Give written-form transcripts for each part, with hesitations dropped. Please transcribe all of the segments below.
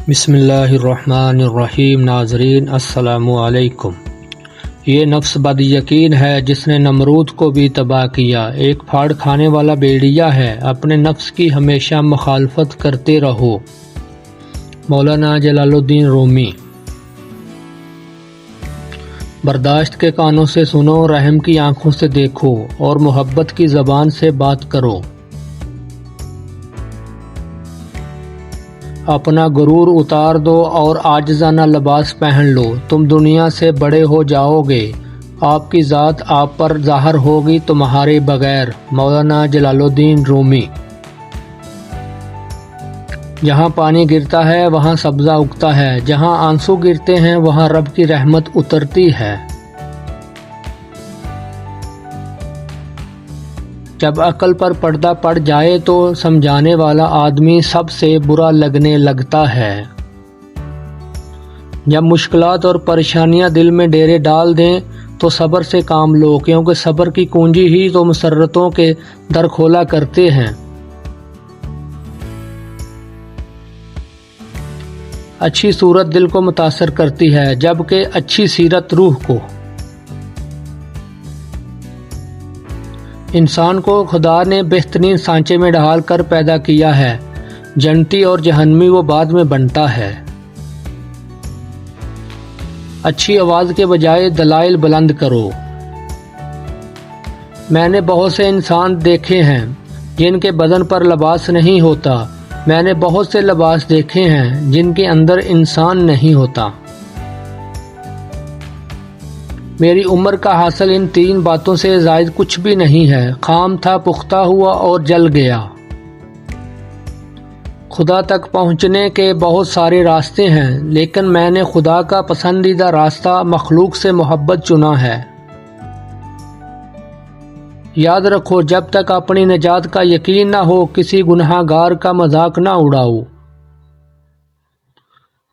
بسم اللہ الرحمن الرحیم۔ ناظرین السلام علیکم۔ یہ نفس بد یقین ہے جس نے نمرود کو بھی تباہ کیا، ایک پھاڑ کھانے والا بیڑیا ہے، اپنے نفس کی ہمیشہ مخالفت کرتے رہو۔ مولانا جلال الدین رومی۔ برداشت کے کانوں سے سنو، رحم کی آنکھوں سے دیکھو اور محبت کی زبان سے بات کرو۔ اپنا غرور اتار دو اور عاجزانہ لباس پہن لو، تم دنیا سے بڑے ہو جاؤ گے، آپ کی ذات آپ پر ظاہر ہوگی تمہارے بغیر۔ مولانا جلال الدین رومی۔ جہاں پانی گرتا ہے وہاں سبزہ اگتا ہے، جہاں آنسو گرتے ہیں وہاں رب کی رحمت اترتی ہے۔ جب عقل پر پردہ پڑ جائے تو سمجھانے والا آدمی سب سے برا لگنے لگتا ہے۔ جب مشکلات اور پریشانیاں دل میں ڈیرے ڈال دیں تو صبر سے کام لو، کیونکہ صبر کی کنجی ہی تو مسرتوں کے در کھولا کرتے ہیں۔ اچھی صورت دل کو متاثر کرتی ہے، جبکہ اچھی سیرت روح کو۔ انسان کو خدا نے بہترین سانچے میں ڈھال کر پیدا کیا ہے، جنتی اور جہنمی وہ بعد میں بنتا ہے۔ اچھی آواز کے بجائے دلائل بلند کرو۔ میں نے بہت سے انسان دیکھے ہیں جن کے بدن پر لباس نہیں ہوتا، میں نے بہت سے لباس دیکھے ہیں جن کے اندر انسان نہیں ہوتا۔ میری عمر کا حاصل ان تین باتوں سے زائد کچھ بھی نہیں ہے، خام تھا، پختہ ہوا اور جل گیا۔ خدا تک پہنچنے کے بہت سارے راستے ہیں، لیکن میں نے خدا کا پسندیدہ راستہ مخلوق سے محبت چنا ہے۔ یاد رکھو، جب تک اپنی نجات کا یقین نہ ہو کسی گناہ گار کا مذاق نہ اڑاؤ۔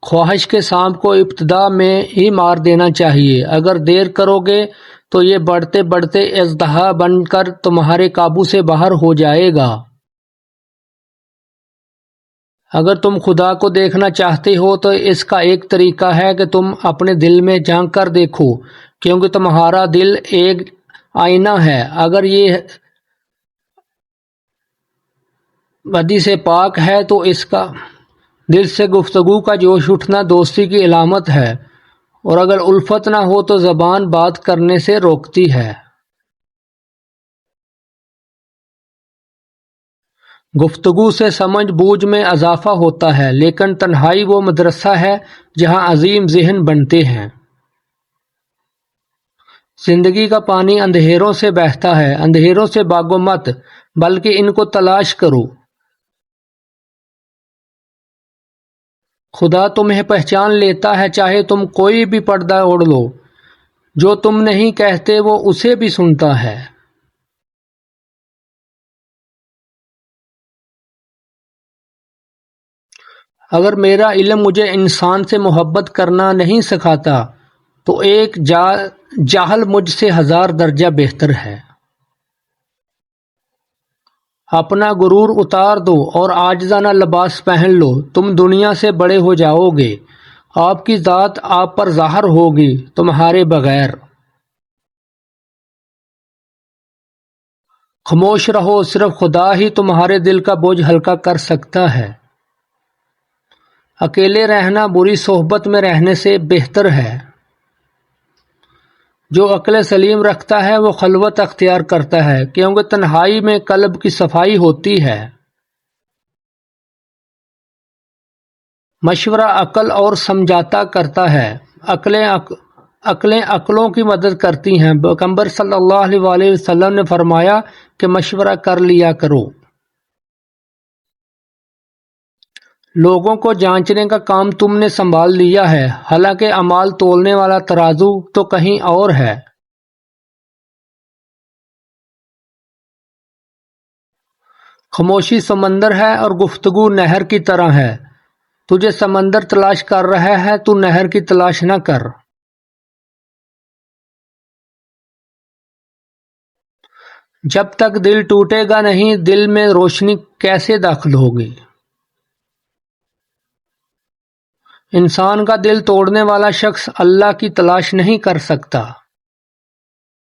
خواہش کے سانپ کو ابتدا میں ہی مار دینا چاہیے، اگر دیر کرو گے تو یہ بڑھتے بڑھتے اژدہا بن کر تمہارے قابو سے باہر ہو جائے گا۔ اگر تم خدا کو دیکھنا چاہتے ہو تو اس کا ایک طریقہ ہے کہ تم اپنے دل میں جھانک کر دیکھو، کیونکہ تمہارا دل ایک آئینہ ہے۔ اگر یہ بدی سے پاک ہے تو اس کا دل سے گفتگو کا جوش اٹھنا دوستی کی علامت ہے، اور اگر الفت نہ ہو تو زبان بات کرنے سے روکتی ہے۔ گفتگو سے سمجھ بوجھ میں اضافہ ہوتا ہے، لیکن تنہائی وہ مدرسہ ہے جہاں عظیم ذہن بنتے ہیں۔ زندگی کا پانی اندھیروں سے بہتا ہے، اندھیروں سے بھاگو مت، بلکہ ان کو تلاش کرو۔ خدا تمہیں پہچان لیتا ہے، چاہے تم کوئی بھی پردہ اوڑھ لو، جو تم نہیں کہتے وہ اسے بھی سنتا ہے۔ اگر میرا علم مجھے انسان سے محبت کرنا نہیں سکھاتا تو ایک جاہل مجھ سے 1000 درجہ بہتر ہے۔ اپنا غرور اتار دو اور عاجزانہ لباس پہن لو، تم دنیا سے بڑے ہو جاؤ گے، آپ کی ذات آپ پر ظاہر ہوگی تمہارے بغیر۔ خاموش رہو، صرف خدا ہی تمہارے دل کا بوجھ ہلکا کر سکتا ہے۔ اکیلے رہنا بری صحبت میں رہنے سے بہتر ہے۔ جو عقل سلیم رکھتا ہے وہ خلوت اختیار کرتا ہے، کیونکہ تنہائی میں قلب کی صفائی ہوتی ہے۔ مشورہ عقل اور سمجھاتا کرتا ہے، عقلیں عقلوں کی مدد کرتی ہیں۔ پیغمبر صلی اللہ علیہ وآلہ وسلم نے فرمایا کہ مشورہ کر لیا کرو۔ لوگوں کو جانچنے کا کام تم نے سنبھال لیا ہے، حالانکہ اعمال تولنے والا ترازو تو کہیں اور ہے۔ خاموشی سمندر ہے اور گفتگو نہر کی طرح ہے، تجھے سمندر تلاش کر رہا ہے، تو نہر کی تلاش نہ کر۔ جب تک دل ٹوٹے گا نہیں، دل میں روشنی کیسے داخل ہوگی؟ انسان کا دل توڑنے والا شخص اللہ کی تلاش نہیں کر سکتا۔